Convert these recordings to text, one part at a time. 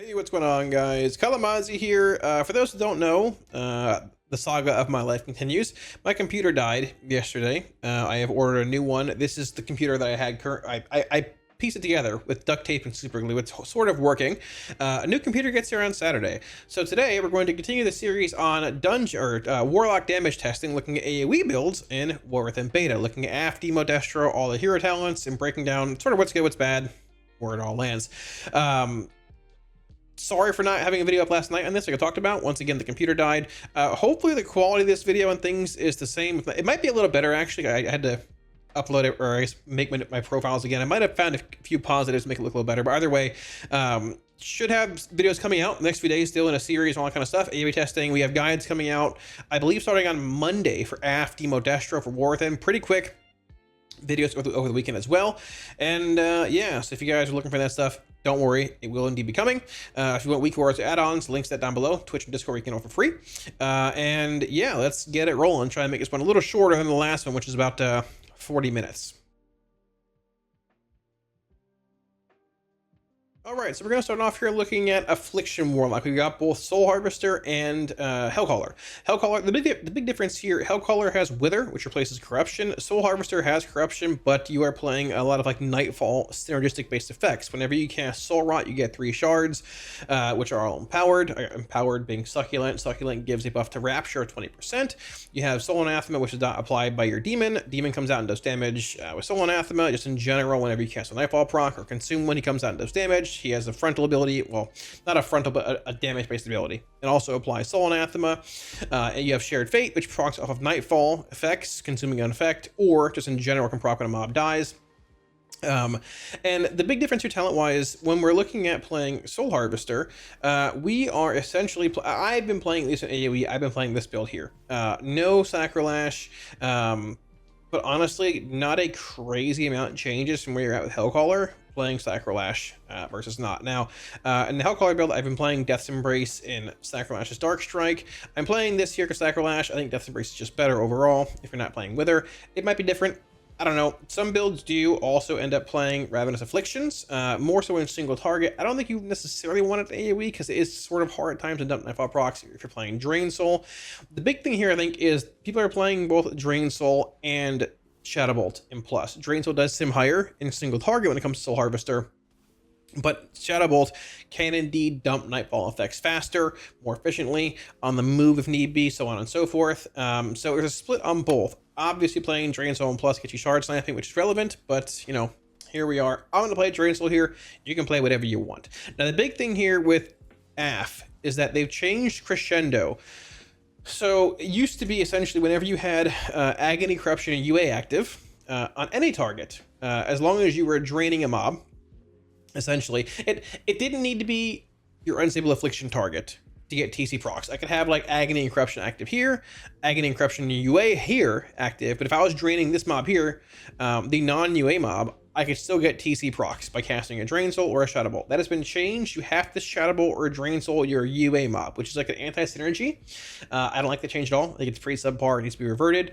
Hey, what's going on, guys? Kalamazi here. For those who don't know, the saga of my life continues. My computer died yesterday. I have ordered a new one. This is the computer that I had. I pieced it together with duct tape and super glue. It's sort of working. A new computer gets here on Saturday. So today we're going to continue the series on Warlock damage testing, looking at AOE builds in War Within Beta, looking at AF, Demo, Destro, all the hero talents, and breaking down sort of what's good, what's bad, where it all lands. Sorry for not having a video up last night on this, like I talked about. Once again, the computer died. Hopefully the quality of this video and things is the same. It might be a little better, actually. I had to upload it, or I guess make my profiles again. I might have found a few positives to make it look a little better, but either way, should have videos coming out the next few days, still in a series, all that kind of stuff. AOE testing, we have guides coming out, I believe starting on Monday for AF, Demo, Destro, for War Within. Pretty quick videos over the weekend as well. And yeah, so if you guys are looking for that stuff, don't worry, it will indeed be coming. If you want Week Wars add-ons, links that down below. Twitch and Discord you can offer free. And yeah, let's get it rolling. Try and make this one a little shorter than the last one, which is about 40 minutes. All right, so we're going to start off here looking at Affliction Warlock. We've got both Soul Harvester and Hellcaller. Hellcaller, the big difference here, Hellcaller has Wither, which replaces Corruption. Soul Harvester has Corruption, but you are playing a lot of like Nightfall synergistic-based effects. Whenever you cast Soul Rot, you get 3 shards, which are all empowered. Empowered being Succulent. Succulent gives a buff to Rapture of 20%. You have Soul Anathema, which is not applied by your Demon. Demon comes out and does damage with Soul Anathema. Just in general, whenever you cast a Nightfall proc or consume when he comes out and does damage, he has a frontal ability, well, not a frontal, but a damage-based ability. It also applies Soul Anathema. And you have Shared Fate, which procs off of Nightfall effects, consuming an effect, or just in general can proc when a mob dies. And the big difference here talent-wise, when we're looking at playing Soul Harvester, we are essentially, I've been playing this in AoE, I've been playing this build here. No Sacrilash, but honestly, not a crazy amount changes from where you're at with Hellcaller, playing Sacrilash versus not. Now, in the Hellcaller build, I've been playing Death's Embrace in Sacrilash's Dark Strike. I'm playing this here because Sacrilash, I think Death's Embrace is just better overall if you're not playing Wither. It might be different. I don't know. Some builds do also end up playing Ravenous Afflictions, more so in single target. I don't think you necessarily want it AoE because it is sort of hard at times to dump Nightfall procs if you're playing Drain Soul. The big thing here, I think, is people are playing both Drain Soul and Shadow Bolt in plus. Drain Soul does sim higher in single target when it comes to Soul Harvester, but Shadow Bolt can indeed dump Nightfall effects faster, more efficiently, on the move if need be, so on and so forth. So there's a split on both. Obviously playing Drain Soul and plus gets you shard snapping, which is relevant, but you know, here we are. I'm going to play Drain Soul here. You can play whatever you want. Now the big thing here with AF is that they've changed Crescendo. So it used to be essentially whenever you had Agony, Corruption, and UA active on any target, as long as you were draining a mob, essentially, it didn't need to be your Unstable Affliction target to get TC procs. I could have like Agony and Corruption active here, Agony and Corruption and UA here active, but if I was draining this mob here, the non-UA mob, I could still get TC procs by casting a Drain Soul or a Shadow Bolt. That has been changed. You have to Shadow Bolt or Drain Soul your UA mob, which is like an anti-synergy. I don't like the change at all. I think it's pretty subpar. It needs to be reverted.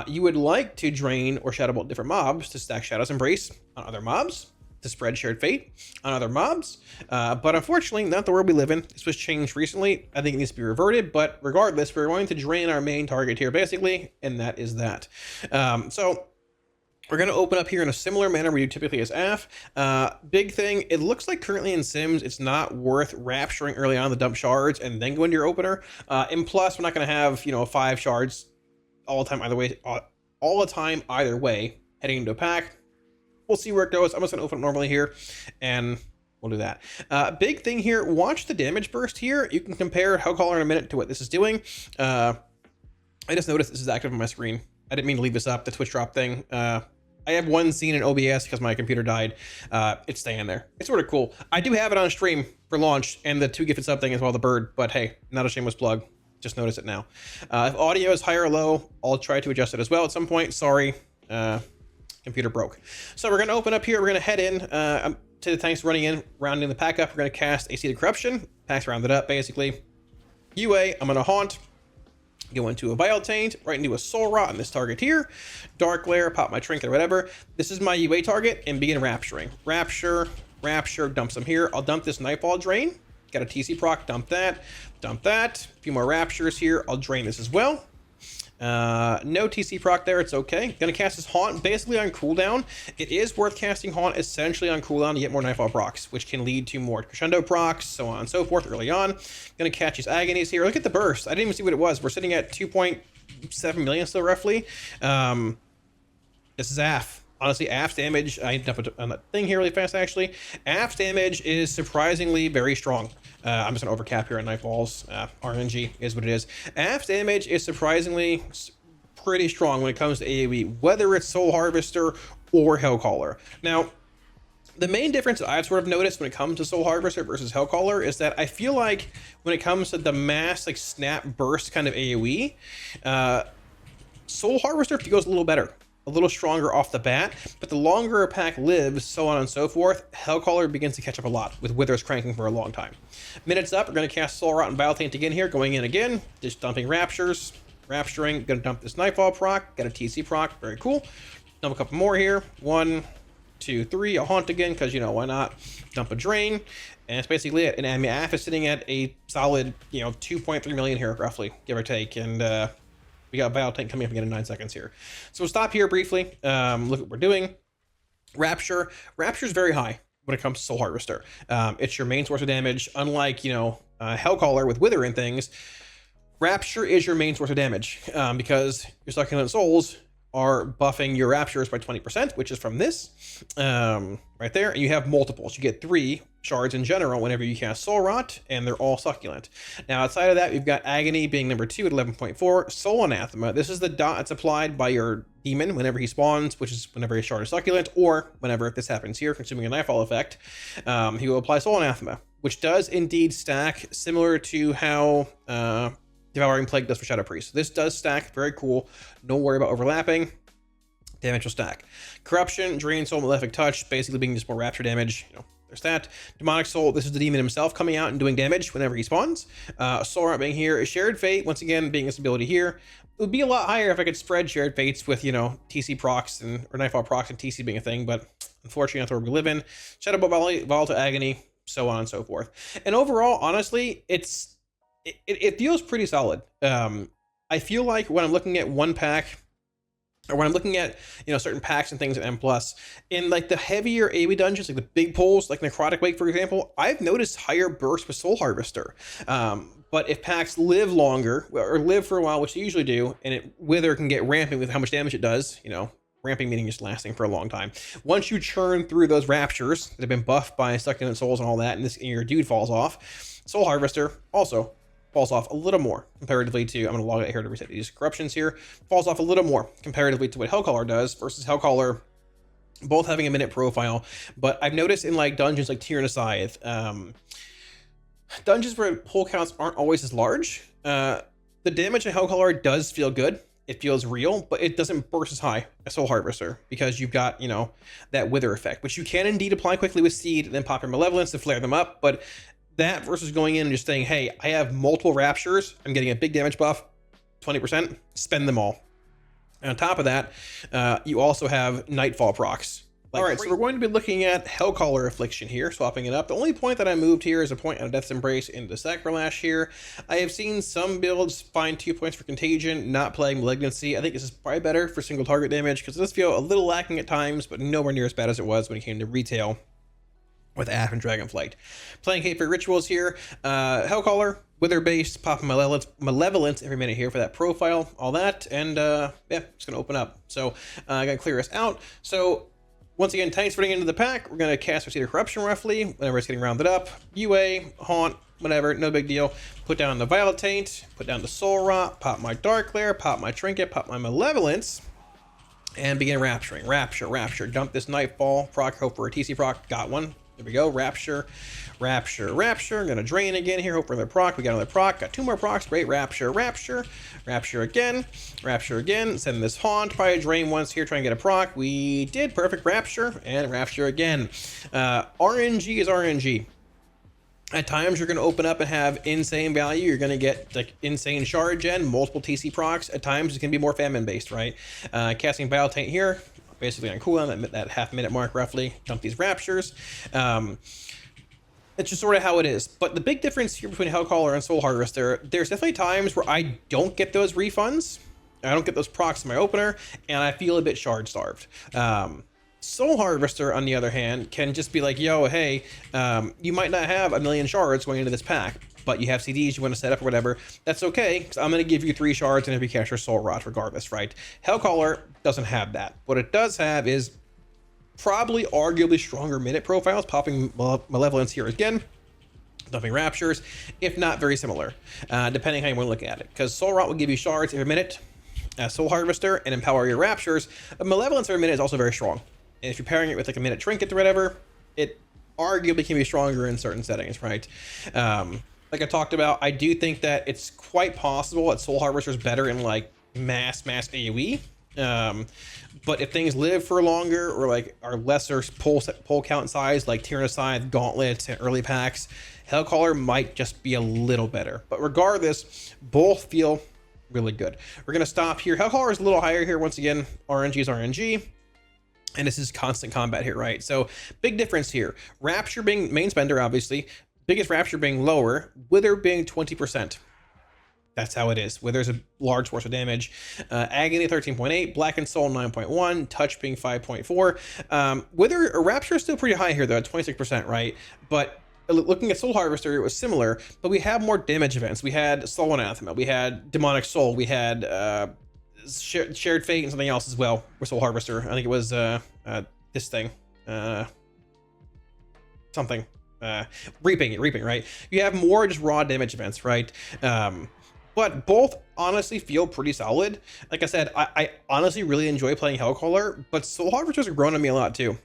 You would like to drain or Shadow Bolt different mobs to stack Shadow's Embrace on other mobs, to spread Shared Fate on other mobs, but unfortunately not the world we live in. This was changed recently. I think it needs to be reverted, but regardless, we're going to drain our main target here basically, and that is that. So we're going to open up here in a similar manner we do typically as AF. Big thing, it looks like currently in Sims it's not worth rapturing early on the dump shards and then go into your opener. And plus we're not going to have, you know, 5 shards all the time either way heading into a pack. We'll see where it goes. I'm just going to open it normally here, and we'll do that. Big thing here, watch the damage burst here. You can compare Hellcaller in a minute to what this is doing. I just noticed this is active on my screen. I didn't mean to leave this up, the Twitch drop thing. I have one scene in OBS because my computer died. It's staying there. It's sort of cool. I do have it on stream for launch, and the 2 gifted sub thing as well, the bird, but hey, not a shameless plug. Just notice it now. If audio is high or low, I'll try to adjust it as well at some point. Sorry. Computer broke. So we're going to open up here. We're going to head in to the tanks running in, rounding the pack up. We're going to cast a Seated Corruption. Pack's rounded up, basically. UA, I'm going to Haunt. Go into a Vile Taint, right into a Soul Rot on this target here. Dark Glare, pop my Trinket or whatever. This is my UA target, and begin Rapturing. Rapture, dump some here. I'll dump this Nightfall Drain. got a TC proc, dump that, dump that. A few more Raptures here, I'll drain this as well. No TC proc there, it's okay. Gonna cast this Haunt basically on cooldown. It is worth casting Haunt essentially on cooldown to get more Nightfall procs, which can lead to more Crescendo procs, so on and so forth early on. Gonna catch these Agonies here. Look at the burst. I didn't even see what it was. We're sitting at 2.7 million still roughly. This is AF. Honestly, AF's damage, I dump on that thing here really fast actually. AF's damage is surprisingly very strong. I'm just gonna overcap here on Nightfalls. RNG is what it is. AF's damage is surprisingly pretty strong when it comes to AoE, whether it's Soul Harvester or Hellcaller. Now, the main difference that I've sort of noticed when it comes to Soul Harvester versus Hellcaller is that I feel like when it comes to the mass, like snap burst kind of AoE, Soul Harvester goes a little better. A little stronger off the bat, but the longer a pack lives, so on and so forth, Hellcaller begins to catch up a lot, with Withers cranking for a long time. Minutes up, we're going to cast Soul Rot and Battle Taint again here, going in again, just dumping Raptures, Rapturing, going to dump this Nightfall proc, got a TC proc, very cool. Dump a couple more here, 1, 2, 3, a Haunt again, because, you know, why not? Dump a Drain, and that's basically it. And I mean, AF is sitting at a solid, you know, 2.3 million here, roughly, give or take, and, we got Battle Tank coming up again in 9 seconds here. So we'll stop here briefly. Look at what we're doing. Rapture. Rapture's very high when it comes to Soul Harvester. It's your main source of damage. Unlike, you know, Hellcaller with Wither and things, Rapture is your main source of damage because your Succulent Souls are buffing your Raptures by 20%, which is from this right there. And you have multiples. You get 3 shards in general whenever you cast Soul Rot, and they're all Succulent. Now, outside of that, we've got Agony being number 2 at 11.4. Soul Anathema. This is the dot that's applied by your demon whenever he spawns, which is whenever a shard is Succulent, or whenever, if this happens here, consuming a Nightfall effect, he will apply Soul Anathema, which does indeed stack similar to how Devouring Plague does for Shadow Priest. This does stack, very cool. Don't worry about overlapping. Damage will stack. Corruption, Drain, Soul, Malefic Touch, basically being just more Rapture damage. You know, there's that. Demonic Soul, this is the demon himself coming out and doing damage whenever he spawns. Soul Rot being here. Shared Fate, once again, being this ability here. It would be a lot higher if I could spread Shared Fates with, you know, TC procs and or Nightfall procs and TC being a thing, but unfortunately that's where we live in. Shadow Bow, Volatile Agony, so on and so forth. And overall, honestly, it feels pretty solid. I feel like when I'm looking at one pack, or when I'm looking at, you know, certain packs and things at M+, in like the heavier AoE dungeons, like the big pulls, like Necrotic Wake, for example, I've noticed higher bursts with Soul Harvester. But if packs live longer, or live for a while, which they usually do, and Wither can get ramping with how much damage it does, you know, ramping meaning just lasting for a long time. Once you churn through those Raptures that have been buffed by Succulent Souls and all that, and your dude falls off, Soul Harvester also falls off a little more comparatively to, I'm going to log it here to reset these corruptions here, falls off a little more comparatively to what Hellcaller does versus Hellcaller, both having a minute profile. But I've noticed in like dungeons like Tyranid Scythe, dungeons where pull counts aren't always as large, the damage in Hellcaller does feel good. It feels real, but it doesn't burst as high as Soul Harvester because you've got, you know, that Wither effect, which you can indeed apply quickly with Seed and then pop your Malevolence to flare them up. But that versus going in and just saying, hey, I have multiple Raptures, I'm getting a big damage buff, 20%, spend them all. And on top of that, you also have Nightfall procs. All right, so we're going to be looking at Hellcaller Affliction here, swapping it up. The only point that I moved here is a point on Death's Embrace into Sacrolash here. I have seen some builds find 2 points for Contagion, not playing Malignancy. I think this is probably better for single target damage because it does feel a little lacking at times, but nowhere near as bad as it was when it came to retail with AF and Dragonflight. Playing Hateful Rituals here. Hellcaller, Wither-based, popping Malevolence every minute here for that profile, all that, and yeah, it's going to open up. So I got to clear us out. So once again, Tank's putting into the pack. We're going to cast our Seed of Corruption roughly, whenever it's getting rounded up. UA, Haunt, whatever, no big deal. Put down the Violet Taint, put down the Soul Rot, pop my Dark Lair, pop my Trinket, pop my Malevolence, and begin Rapturing. Rapture. Dump this Nightfall, proc, hope for a TC proc, got one. There we go, Rapture. I'm gonna drain again here, hope for another proc. We got another proc, got 2 more procs, great. Rapture again, send this Haunt, probably drain once here, try and get a proc. We did, perfect, Rapture, and Rapture again. RNG is RNG. At times you're gonna open up and have insane value, you're gonna get like insane shard gen, multiple TC procs. At times it's gonna be more famine based, right? Casting Battle Taint here, basically on cooldown, that half minute mark roughly, dump these Raptures. It's just sort of how it is. But the big difference here between Hellcaller and Soul Harvester, there's definitely times where I don't get those refunds. I don't get those procs in my opener, and I feel a bit shard starved. Soul Harvester, on the other hand, can just be like, yo, hey, you might not have a million shards going into this pack, but you have CDs you want to set up or whatever. That's okay, because I'm going to give you 3 shards and every cast your Soul Rot regardless, right? Hellcaller doesn't have that. What it does have is probably arguably stronger minute profiles, popping Malevolence here again, dumping Raptures, if not very similar, depending how you want to look at it. Because Soul Rot will give you shards every minute, Soul Harvester, and empower your Raptures. Malevolence every minute is also very strong. And if you're pairing it with like a minute trinket or whatever, it arguably can be stronger in certain settings, right? Like I talked about, I do think that it's quite possible that Soul Harvester is better in like mass AOE. But if things live for longer or like are lesser pull count size, like Tyrannicide, Gauntlets, and early packs, Hellcaller might just be a little better. But regardless, both feel really good. We're gonna stop here. Hellcaller is a little higher here. Once again, RNG is RNG. And this is constant combat here, right? So big difference here. Rapture being main spender, obviously. Biggest Rapture being lower. Wither being 20%. That's how it is. Wither's a large force of damage. Agony 13.8. Blackened Soul 9.1. Touch being 5.4. Wither or Rapture is still pretty high here though, at 26%, right? But looking at Soul Harvester, it was similar, but we have more damage events. We had Soul Anathema. We had Demonic Soul. We had Shared Fate and something else as well with Soul Harvester. I think it was this thing, something reaping, right? You have more just raw damage events, right? But both honestly feel pretty solid. Like I said, I honestly really enjoy playing Hellcaller, but Soul Harvester's grown on me a lot too.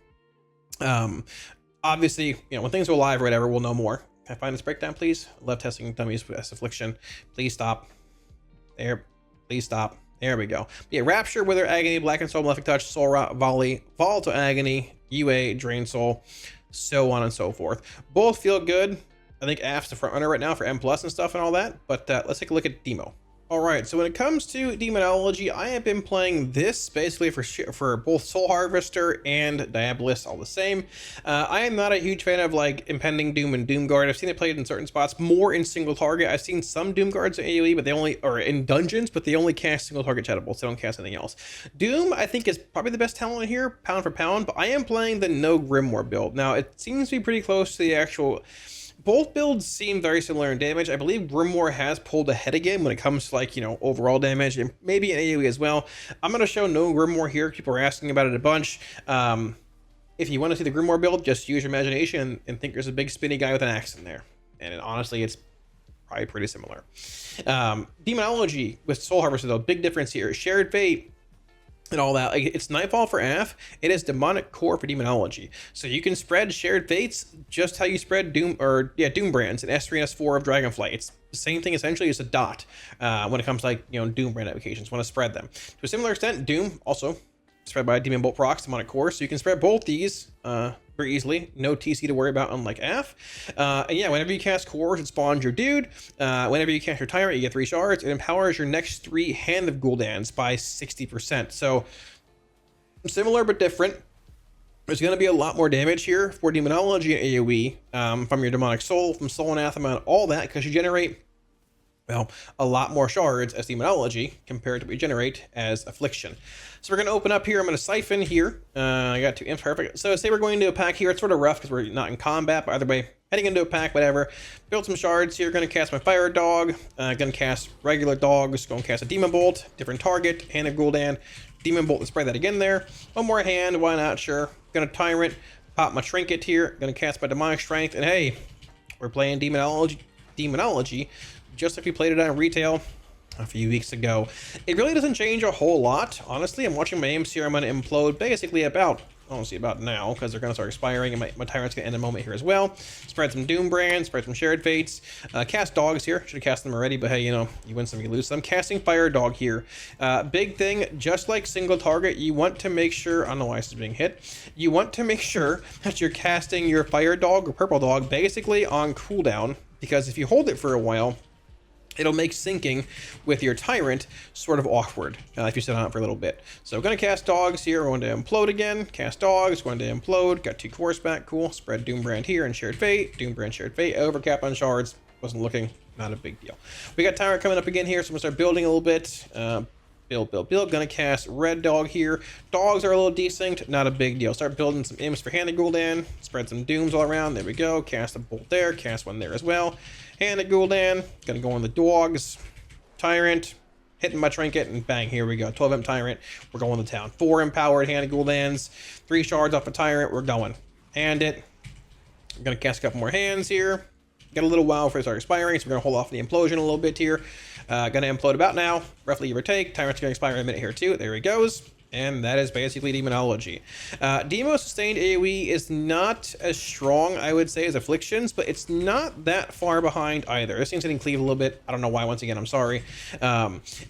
Obviously, you know, when things go live or whatever, we'll know more. Can I find this breakdown, please? Love testing dummies with Affliction. Please stop. There. Please stop. There we go. Yeah, Rapture, Wither, Agony, Blackened Soul, Malefic Touch, Soul Rot, Volley, Volatile Agony, UA, Drain Soul, so on and so forth. Both feel good. I think AF's the front runner right now for M+ and stuff and all that, but let's take a look at Demo. All right, so when it comes to Demonology, I have been playing this basically for both Soul Harvester and Diabolist all the same. I am not a huge fan of like Impending Doom and Doomguard. I've seen it played in certain spots, more in single target. I've seen some Doomguards in AoE, but they only are in dungeons, but they only cast single target chattables. They don't cast anything else. Doom, I think, is probably the best talent here, pound for pound, but I am playing the no Grimoire build. Now, it seems to be pretty close to the actual. Both builds seem very similar in damage. I believe Grimoire has pulled ahead again when it comes to like, you know, overall damage and maybe in AoE as well. I'm going to show no Grimoire here. People are asking about it a bunch. If you want to see the Grimoire build, just use your imagination and think there's a big spinny guy with an axe in there. And honestly, it's probably pretty similar. Demonology with Soul Harvester though, big difference here. Shared Fate and all that, like, it's Nightfall for AF, it is Demonic Core for Demonology. So you can spread Shared Fates just how you spread Doom Brands and S3 and S4 of Dragonflight. It's the same thing essentially as a dot when it comes to like, you know, Doom Brand applications, want to spread them. To a similar extent, Doom also spread by Demon Bolt procs, Demonic Core, so you can spread both these very easily. No TC to worry about, unlike AF. And yeah, whenever you cast Cores, it spawns your dude. Whenever you cast your Tyrant, you get 3 shards. It empowers your next 3 Hand of Gul'dans by 60%. So similar but different. There's going to be a lot more damage here for Demonology and AoE from your Demonic Soul, from Soul Anathema, and all that, because you generate, well, a lot more shards as Demonology compared to what we generate as Affliction. So we're going to open up here. I'm going to siphon here. I got 2 imps, perfect. So say we're going into a pack here. It's sort of rough because we're not in combat, but either way, heading into a pack, whatever. Build some shards here. Going to cast my Fire Dog. Going to cast regular dogs. Going to cast a Demon Bolt. Different target. Hand of Gul'dan. Demon Bolt. Let's spray that again there. One more hand. Why not? Sure. Going to Tyrant. Pop my Trinket here. Going to cast my Demonic Strength. And hey, we're playing Demonology. Just like we played it on retail a few weeks ago. It really doesn't change a whole lot, honestly. I'm watching my imps here. I'm going to implode basically about, honestly, about now, because they're going to start expiring, and my Tyrant's going to end in a moment here as well. Spread some Doom Brands, spread some Shared Fates. Cast Dogs here. Should have cast them already, but hey, you know, you win some, you lose some. Casting Fire Dog here. Big thing, just like single target, you want to make sure, I don't know why this is being hit, you want to make sure that you're casting your Fire Dog or Purple Dog basically on cooldown, because if you hold it for a while, it'll make syncing with your Tyrant sort of awkward if you sit on it for a little bit. So going to cast Dogs here. We're going to Implode again. Cast Dogs. Going to Implode. Got 2 cores back. Cool. Spread Doombrand here and Shared Fate. Doombrand, Shared Fate. Overcap on shards. Wasn't looking. Not a big deal. We got Tyrant coming up again here, so I'm going to start building a little bit. Build. Gonna cast Red Dog here. Dogs are a little desynced. Not a big deal. Start building some imps for Handed Gul'dan. Spread some Dooms all around. There we go. Cast a Bolt there. Cast one there as well. Handed Gul'dan. Gonna go on the Dogs. Tyrant. Hitting my Trinket, and bang, here we go. 12 imp Tyrant. We're going to town. 4 empowered Handed Gul'dans. 3 shards off a Tyrant. We're going. Hand it. I'm gonna cast a couple more hands here. Got a little while before it starts expiring, so we're gonna hold off the implosion a little bit here. Gonna implode about now, roughly give or take. Tyrant's gonna expire in a minute here too. There he goes. And that is basically Demonology. Demo Sustained AoE is not as strong, I would say, as Afflictions, but it's not that far behind either. This thing's hitting cleave a little bit. I don't know why, once again, I'm sorry.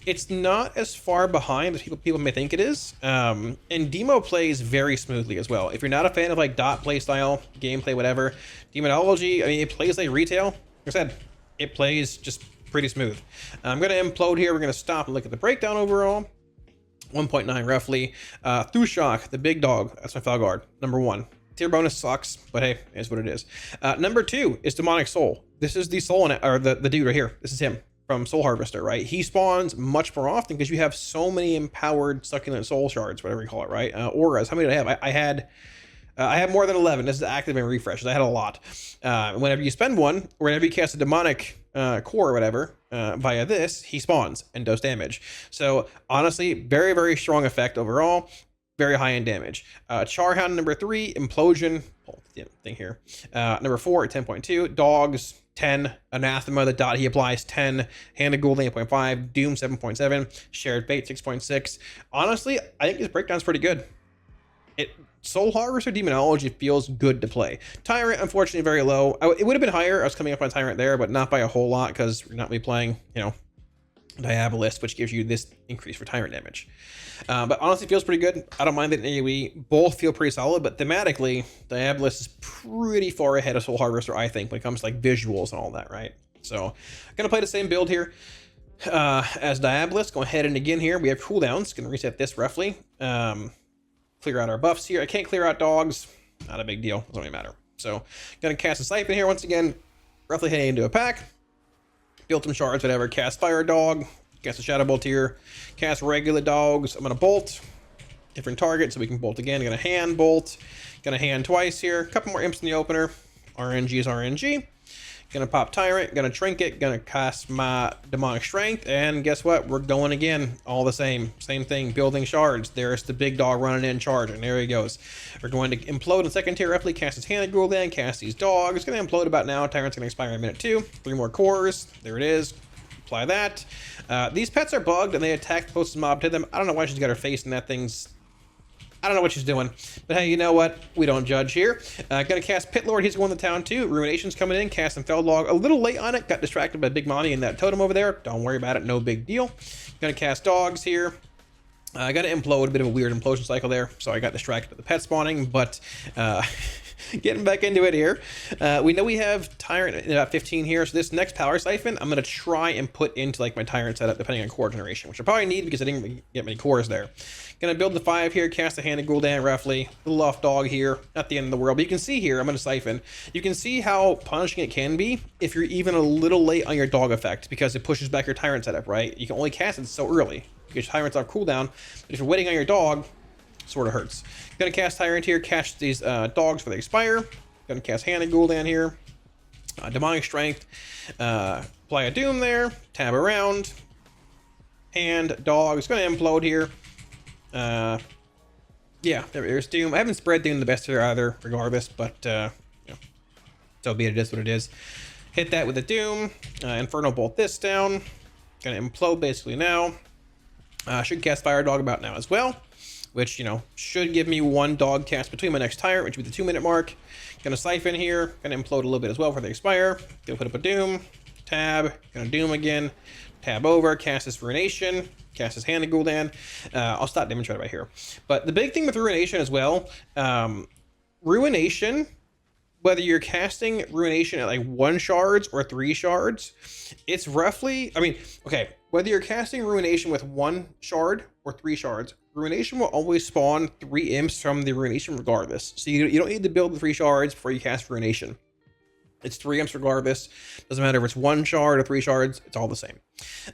It's not as far behind as people may think it is. And Demo plays very smoothly as well. If you're not a fan of like dot play style, gameplay, whatever, Demonology, I mean, it plays like retail. Like I said, it plays just pretty smooth. I'm gonna implode here. We're gonna stop and look at the breakdown overall. 1.9 roughly. Thushok, the big dog. That's my Felguard. Number 1. Tier bonus sucks, but hey, it is what it is. Number 2 is Demonic Soul. This is the soul, or the dude right here. This is him from Soul Harvester, right? He spawns much more often because you have so many empowered succulent soul shards, whatever you call it, right? Auras. How many did I have? I had more than 11. This is active and refreshes. I had a lot. Whenever you spend one, or whenever you cast a demonic core or whatever, via this, he spawns and does damage. So honestly, very, very strong effect overall. Very high in damage. Charhound number 3, Implosion. Oh, thing here. Number 4, 10.2. Dogs, 10. Anathema, the dot he applies, 10. Handed Gul'dan, 8.5. Doom, 7.7. Shared Fate, 6.6. Honestly, I think his breakdown's pretty good. Soul Harvester Demonology feels good to play. Tyrant, unfortunately, very low. It would have been higher. I was coming up on Tyrant there, but not by a whole lot because we're not really playing, Diabolist, which gives you this increase for Tyrant damage. But honestly, feels pretty good. I don't mind that in AoE. Both feel pretty solid, but thematically, Diabolist is pretty far ahead of Soul Harvester, I think, when it comes to like visuals and all that, right? So, I'm going to play the same build here as Diabolist. Go ahead and again here, we have cooldowns. Going to reset this roughly. Clear out our buffs here. I can't clear out dogs. Not a big deal. Doesn't really matter. So, gonna cast a Siphon here once again. Roughly heading into a pack. Build some shards, whatever. Cast Fire Dog. Cast a Shadow Bolt here. Cast regular dogs. I'm gonna bolt. Different target so we can bolt again. Gonna hand bolt. Gonna hand twice here. A couple more imps in the opener. RNG is RNG. Gonna pop Tyrant, gonna Trinket, gonna cast my Demonic Strength, and guess what? We're going again. All the same thing, building shards. There's the big dog running in, charging. There he goes. We're going to implode in second tier roughly, cast his Handed Gul'dan, cast these dogs. Gonna implode about now. Tyrant's gonna expire in a minute 2. 3 more cores. There it is. Apply that. These pets are bugged and they attack the closest mob to them. I don't know why she's got her face in that thing's. I don't know what she's doing, but hey, you know what? We don't judge here. Gonna cast Pit Lord. He's going to town too. Ruination's coming in. Casting Feldlog. A little late on it. Got distracted by Big Monty and that totem over there. Don't worry about it. No big deal. Gonna cast Dogs here. I gotta implode. A bit of a weird implosion cycle there, so I got distracted with the pet spawning, but getting back into it here. We know we have Tyrant in about 15 here, so this next Power Siphon, I'm gonna try and put into like my Tyrant setup depending on core generation, which I probably need because I didn't get many cores there. Gonna build the 5 here, cast a Handed Gul'dan roughly, little off dog here, not the end of the world, but you can see here, I'm gonna Siphon. You can see how punishing it can be if you're even a little late on your dog effect because it pushes back your Tyrant setup, right? You can only cast it so early because Tyrant's off cooldown, but if you're waiting on your dog, sort of hurts. Gonna cast Tyrant here, cast these dogs for the expire. Gonna cast Handed Gul'dan here. Demonic Strength. Apply a Doom there. Tab around. And dogs. Gonna implode here. Yeah, there's Doom. I haven't spread Doom the best here either, regardless, but so be it. It is what it is. Hit that with a Doom. Inferno Bolt this down. Gonna implode basically now. Should cast Fire Dog about now as well, which, should give me 1 dog cast between my next Tyrant, which would be the 2-minute mark. Gonna Siphon here. Gonna implode a little bit as well for the expire. Gonna put up a Doom. Tab. Gonna Doom again. Tab over. Cast this Ruination. Cast his Handed Gul'dan. I'll stop demonstrating right here. But the big thing with Ruination as well, Ruination whether you're casting Ruination at like 1 shards or 3 shards, it's roughly, I mean, okay, whether you're casting Ruination with 1 shard or 3 shards, Ruination will always spawn 3 imps from the Ruination regardless. So you don't need to build the 3 shards before you cast Ruination. It's 3 imps regardless. Doesn't matter if it's 1 shard or 3 shards, it's all the same.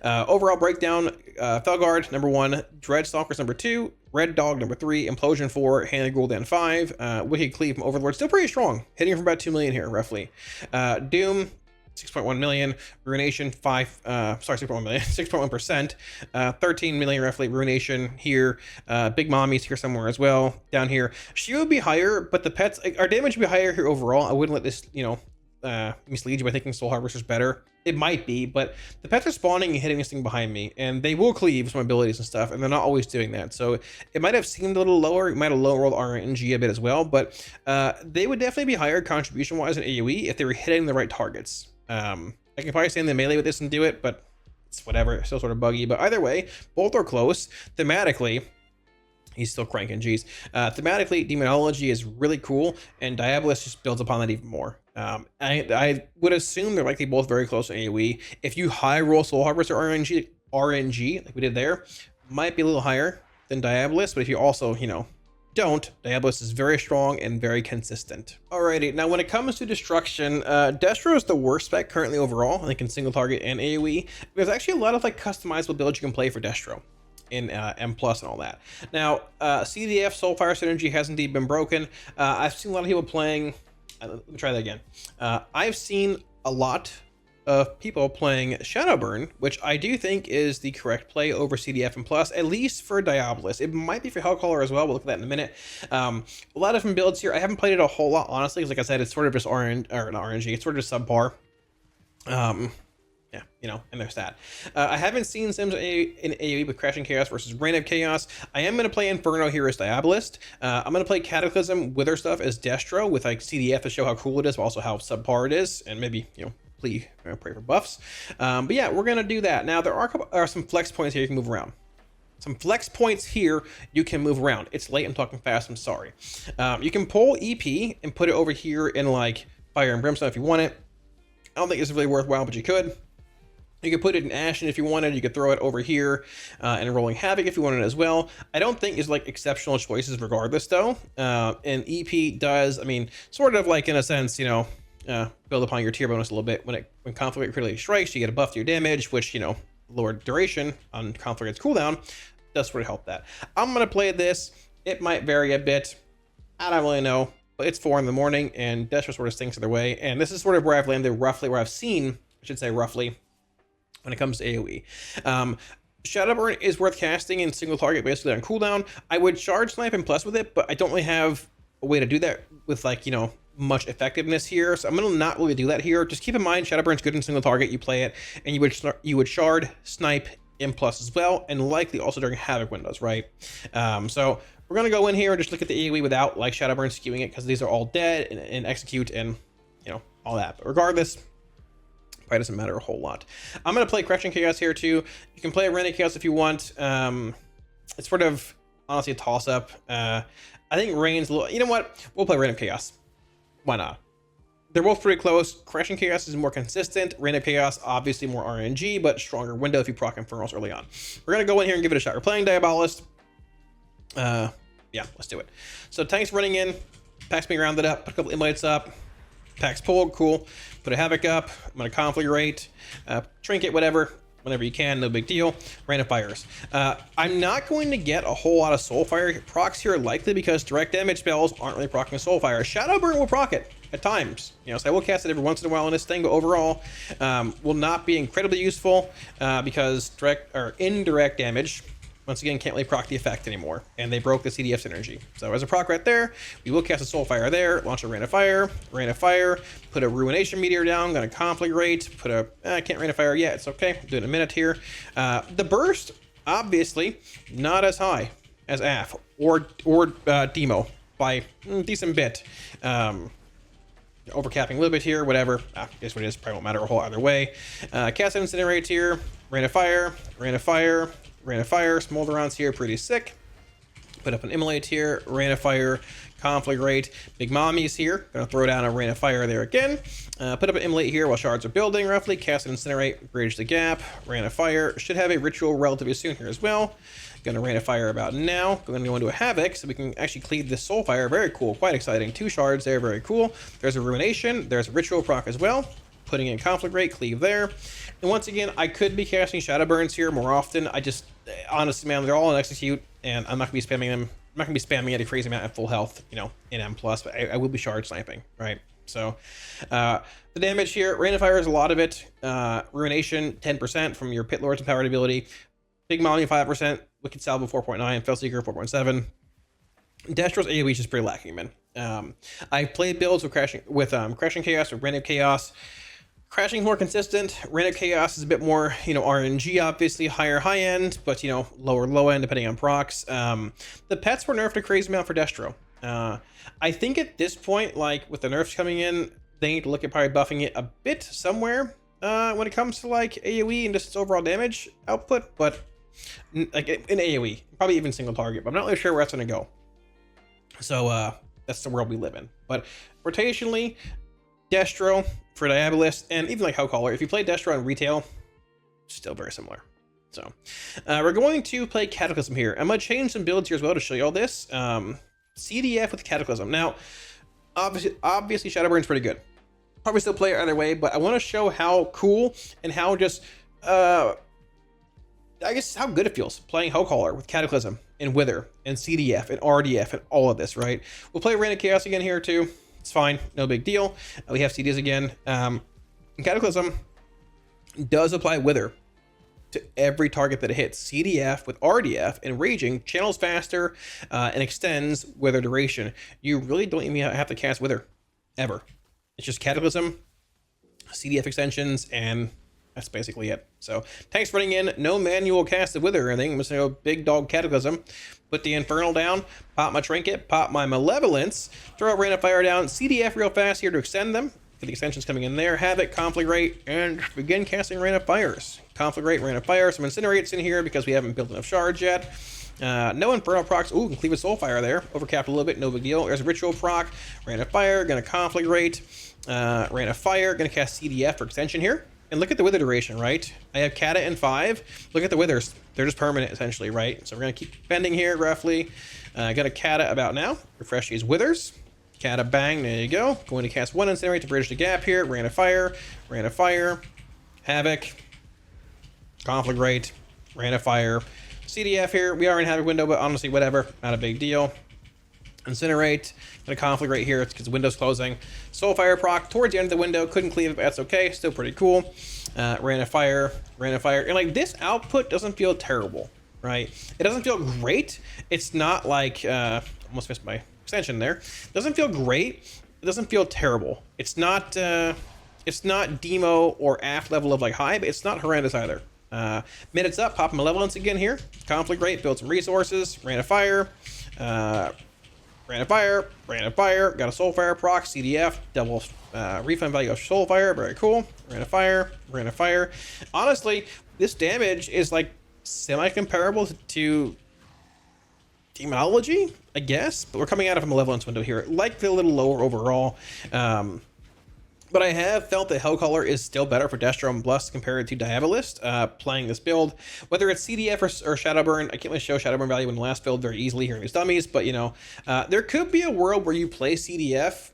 Overall breakdown, Felguard, number 1, Dreadstalkers, number 2, Red Dog, number 3, Implosion, 4, Hand Gul'dan, 5, Wicked Cleave from Overlord, still pretty strong, hitting for about 2 million here, roughly. Doom, 6.1 million, Ruination 6.1 million, 6.1%, 13 million roughly, Ruination here, Big Mommy's here somewhere as well, down here. She would be higher, but the pets, our damage would be higher here overall. I wouldn't let this, mislead you by thinking Soul Harvester's better. It might be, but the pets are spawning and hitting this thing behind me, and they will cleave some abilities and stuff, and they're not always doing that. So it might have seemed a little lower. It might have lowered RNG a bit as well, but they would definitely be higher contribution-wise in AoE if they were hitting the right targets. I can probably stay in the melee with this and do it, but it's whatever. It's still sort of buggy. But either way, both are close. Thematically, he's still cranking, geez. Thematically, Demonology is really cool, and Diabolist just builds upon that even more. I would assume they're likely both very close to AoE. If you high roll Soul Harvester RNG, like we did there, might be a little higher than Diabolist, but if you also, don't, Diabolist is very strong and very consistent. Alrighty, now when it comes to destruction, Destro is the worst spec currently overall, I think in single target and AoE. There's actually a lot of like customizable builds you can play for Destro in M+ and all that. Now, CDF Soulfire Synergy has indeed been broken. I've seen a lot of people playing, let me try that again. I've seen a lot of people playing Shadowburn, which I do think is the correct play over CDF and Plus, at least for Diabolist. It might be for Hellcaller as well. We'll look at that in a minute. A lot of different builds here. I haven't played it a whole lot, honestly, because like I said, it's sort of just not RNG, it's sort of just subpar. Yeah, and there's that. I haven't seen Sims in AoE with Crashing Chaos versus Reign of Chaos. I am going to play Inferno here as Diabolist. I'm going to play Cataclysm Wither stuff as Destro with like CDF to show how cool it is, but also how subpar it is, and maybe, pray for buffs. But yeah, we're going to do that. Now, there are some flex points here you can move around. Some flex points here you can move around. It's late, I'm talking fast, I'm sorry. You can pull EP and put it over here in like Fire and Brimstone if you want it. I don't think it's really worthwhile, but you could. You could put it in Ashen if you wanted. You could throw it over here in Rolling Havoc if you wanted as well. I don't think it's like exceptional choices regardless though. And EP does, sort of like in a sense, build upon your tier bonus a little bit. When Conflict critically strikes, you get a buff to your damage, which, lower duration on Conflict's cooldown does sort of help that. I'm going to play this. It might vary a bit. I don't really know, but it's 4 in the morning and Destro sort of stinks either way. And this is sort of where I've landed roughly, where I've seen, I should say roughly, when it comes to AoE. Shadowburn is worth casting in single target basically on cooldown. I would charge Snipe and Plus with it, but I don't really have a way to do that with like, much effectiveness here. So I'm going to not really do that here. Just keep in mind Shadowburn's good in single target. You play it and you would shard, Snipe, M+ as well, and likely also during Havoc windows, right? So we're going to go in here and just look at the AoE without like Shadowburn skewing it because these are all dead and execute and, all that. But regardless, probably doesn't matter a whole lot. I'm going to play Crashing Chaos here too. You can play Reign of Chaos if you want. It's sort of honestly a toss-up. I think Reign's a little, you know what? We'll play Reign of Chaos. Why not? They're both pretty close. Crashing Chaos is more consistent. Reign of Chaos, obviously more RNG, but stronger window if you proc Infernals early on. We're going to go in here and give it a shot. We're playing Diabolist. Yeah, let's do it. So tanks running in. Packs being rounded up. Put a couple invites up. Packs pulled, cool. Put a Havoc up. I'm going to conflagrate, trinket, whatever, whenever you can, no big deal. Rain of Fires. I'm not going to get a whole lot of Soulfire procs here, likely because direct damage spells aren't really proccing Soulfire. Shadowburn will proc it at times, so I will cast it every once in a while on this thing, but overall, will not be incredibly useful because direct or indirect damage, once again, can't really proc the effect anymore, and they broke the CDF synergy. So as a proc right there, we will cast a Soulfire there, launch a Rain of Fire, put a Ruination Meteor down, gonna conflagrate, put a, I can't Rain of Fire yet, it's okay, do it in a minute here. The burst, obviously, not as high as AF or Demo by a decent bit. Overcapping a little bit here, whatever. Guess what it is, probably won't matter a whole either way. Cast Incinerate here, Rain of Fire, Rain of Fire, Rain of Fire, Smolderons here, pretty sick. Put Put up an Immolate here, Rain of Fire, Conflagrate. Big Mommy's here. Gonna throw down a Rain of Fire there again. Put up an Immolate here while shards are building roughly. Cast an Incinerate, Bridge the Gap, Rain of Fire. Should have a Ritual relatively soon here as well. Gonna Rain of Fire about now. Gonna go into a Havoc so we can actually cleave this Soulfire. Very cool, quite exciting. 2 shards there, very cool. There's a Ruination, there's a Ritual proc as well. Putting in Conflagrate, cleave there. And once again, I could be casting Shadow Burns here more often. I just, honestly, man, they're all in Execute, and I'm not gonna be spamming them. I'm not gonna be spamming at a crazy amount at full health, you know, in M+, but I will be shard sniping, right? So, the damage here, Rain of Fire is a lot of it. Ruination, 10% from your Pit Lord's empowered ability. Big Mommy, 5%. Wicked Salvo, 4.9. Felseeker, 4.7. Destro's AoE is just pretty lacking, man. I played builds with Crashing Chaos or Rain of Chaos. Crashing more consistent. Rain of Chaos is a bit more, you know, RNG, obviously, higher high end, but, you know, lower low end, depending on procs. The pets were nerfed a crazy amount for Destro. I think at this point, like, with the nerfs coming in, they need to look at probably buffing it a bit somewhere when it comes to, like, AoE and just its overall damage output, but, like, in AoE, probably even single target, but I'm not really sure where that's going to go. So, that's the world we live in. But, rotationally, Destro for Diabolist, and even like Hellcaller, if you play Destro on retail, still very similar. So, we're going to play Cataclysm here. I'm going to change some builds here as well to show you all this. CDF with Cataclysm. Now, obviously Shadowburn's pretty good. Probably still play it either way, but I want to show how cool and how just, I guess how good it feels playing Hellcaller with Cataclysm and Wither and CDF and RDF and all of this, right? We'll play Rain of Chaos again here too. It's fine, no big deal. We have CDs again. Cataclysm does apply Wither to every target that it hits. CDF with RDF and Raging channels faster and extends Wither duration. You really don't even have to cast Wither, ever. It's just Cataclysm, CDF extensions, and that's basically it. So, tanks running in, no manual cast of Wither or anything. I'm just gonna go big dog Cataclysm, put the Infernal down, pop my Trinket, pop my Malevolence, throw a Rain of Fire down, CDF real fast here to extend them. Get the extensions coming in there, Havoc, Conflagrate, and begin casting Rain of Fires. Conflagrate, Rain of Fire, some Incinerates in here because we haven't built enough shards yet. No Infernal procs. Ooh, can cleave a Soulfire there. Overcapped a little bit, no big deal. There's a Ritual proc, Rain of Fire, gonna Conflagrate, Rain of Fire, gonna cast CDF for extension here. And look at the Wither duration, right? I have Kata in 5. Look at the Withers. They're just permanent, essentially, right? So we're going to keep bending here, roughly. Got a Kata about now. Refresh these Withers. Kata bang, there you go. Going to cast 1 Incinerate to bridge the gap here. Rain of Fire, Havoc, Conflagrate, Rain of Fire. CDF here. We are in Havoc window, but honestly, whatever. Not a big deal. Incinerate, gonna Conflagrate here, it's because the window's closing. Soulfire proc towards the end of the window, couldn't cleave it, but that's okay, still pretty cool. Rain of Fire, and like this output doesn't feel terrible, right? It doesn't feel great. It's not like, almost missed my extension there. It doesn't feel great. It doesn't feel terrible. It's not demo or AF level of like high, but it's not horrendous either. Minutes up, pop Malevolence again here. Conflagrate, build some resources. Rain of Fire, Rain of Fire, got a Soulfire proc, CDF, double refund value of Soulfire, very cool. Rain of Fire. Honestly, this damage is like semi-comparable to Demonology, I guess, but we're coming out of a Malevolence window here. Like a little lower overall. But I have felt that Hellcaller is still better for Destro and Blust compared to Diabolist playing this build. Whether it's CDF or Shadowburn, I can't really show Shadowburn value in the last build very easily here in these dummies, but you know, there could be a world where you play CDF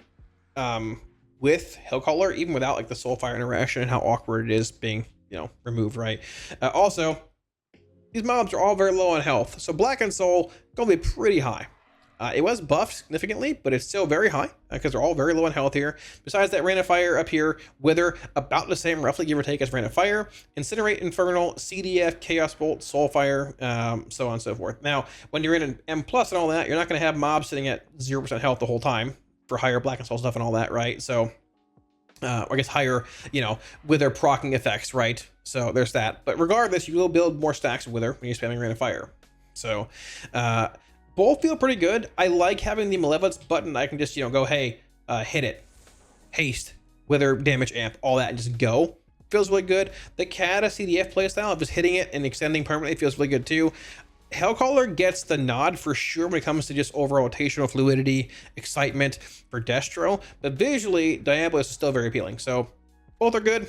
with Hellcaller, even without like the Soulfire interaction and how awkward it is being, you know, removed, right? Also, these mobs are all very low on health, so Black and Soul gonna be pretty high. It was buffed significantly, but it's still very high because they're all very low on health here. Besides that, Rain of Fire up here, Wither about the same, roughly give or take, as Rain of Fire. Incinerate, Infernal, CDF, Chaos Bolt, Soulfire, so on and so forth. Now, when you're in an M+ and all that, you're not going to have mobs sitting at 0% health the whole time for higher Black and Soul stuff and all that, right? So, I guess higher, you know, Wither proccing effects, right? So there's that. But regardless, you will build more stacks of Wither when you're spamming Rain of Fire. So, both feel pretty good. I like having the Malevolence button. I can just, you know, go, hey, hit it, haste, Wither, damage amp, all that, and just go. Feels really good. The Kata CDF playstyle of just hitting it and extending permanently feels really good too. Hellcaller gets the nod for sure when it comes to just overall rotational fluidity, excitement for Destro, but visually, Diabolist is still very appealing. So both are good.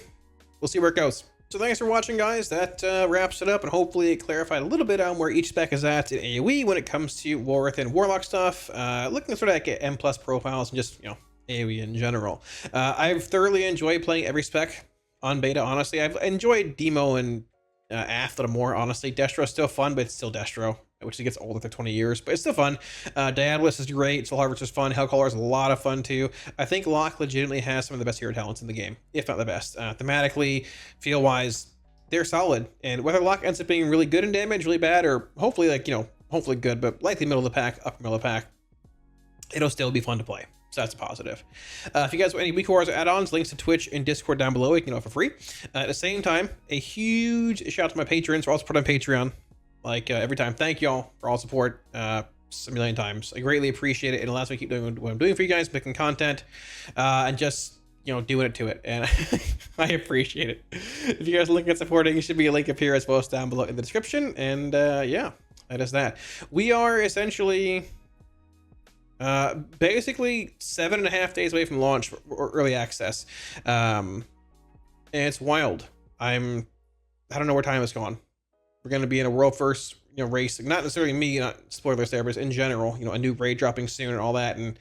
We'll see where it goes. So thanks for watching, guys. That wraps it up, and hopefully it clarified a little bit on where each spec is at in AoE when it comes to Warth and Warlock stuff. Looking sort of at M+ profiles and just, AoE in general. I've thoroughly enjoyed playing every spec on beta, honestly. I've enjoyed Demo and Aff a little more, honestly. Destro is still fun, but it's still Destro, which gets old after 20 years, but it's still fun. Diabolist is great. Soul Harvester is fun. Hellcaller is a lot of fun too. I think Locke legitimately has some of the best hero talents in the game, if not the best. Thematically, feel-wise, they're solid. And whether Locke ends up being really good in damage, really bad, or hopefully hopefully good, but likely middle of the pack, upper middle of the pack, it'll still be fun to play. So that's a positive. If you guys want any Week Wars or add-ons, links to Twitch and Discord down below. You can for free. At the same time, a huge shout out to my patrons for all support on Patreon. Every time. Thank y'all for all support a million times. I greatly appreciate it. It allows me to keep doing what I'm doing for you guys, making content, and just doing it to it. And I appreciate it. If you guys are looking at supporting, it should be a link up here as well as down below in the description. And yeah, that is that. We are essentially basically 7.5 days away from launch or early access. And it's wild. I don't know where time is gone. We're going to be in a world first, race. Not necessarily me, not spoilers there, but in general, a new raid dropping soon and all that. And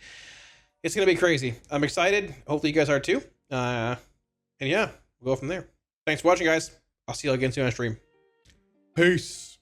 it's going to be crazy. I'm excited. Hopefully you guys are too. And yeah, we'll go from there. Thanks for watching, guys. I'll see you again soon on stream. Peace.